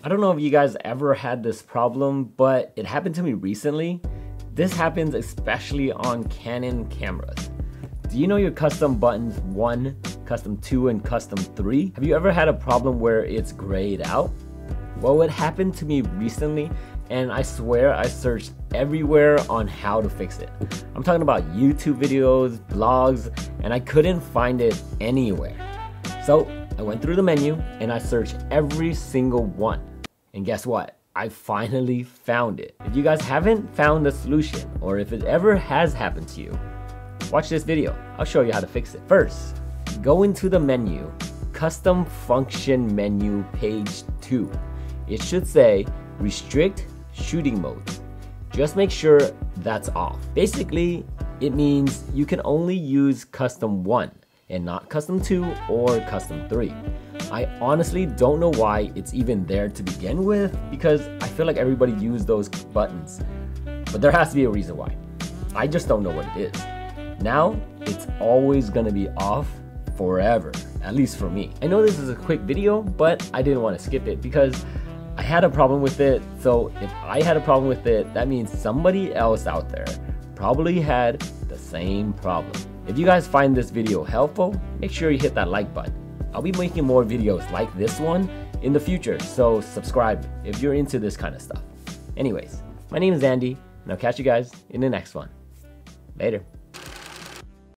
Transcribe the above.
I don't know if you guys ever had this problem, but it happened to me recently. This happens especially on Canon cameras. Do you know your custom buttons 1, custom 2, and custom 3? Have you ever had a problem where it's grayed out? Well, it happened to me recently, and I swear I searched everywhere on how to fix it. I'm talking about YouTube videos, blogs, and I couldn't find it anywhere. So I went through the menu and I searched every single one. And guess what? I finally found it. If you guys haven't found the solution, or if it ever has happened to you, watch this video. I'll show you how to fix it. First, go into the menu, custom function menu, page 2. It should say restrict shooting modes. Just make sure that's off. Basically, it means you can only use custom 1 and not custom 2 or custom 3. I honestly don't know why it's even there to begin with, because I feel like everybody used those buttons. But there has to be a reason why. I just don't know what it is. Now, it's always gonna be off forever, at least for me. I know this is a quick video, but I didn't want to skip it because I had a problem with it. So if I had a problem with it, that means somebody else out there probably had the same problem. If you guys find this video helpful, make sure you hit that like button. I'll be making more videos like this one in the future, so subscribe if you're into this kind of stuff. Anyways, my name is Andy, and I'll catch you guys in the next one. Later.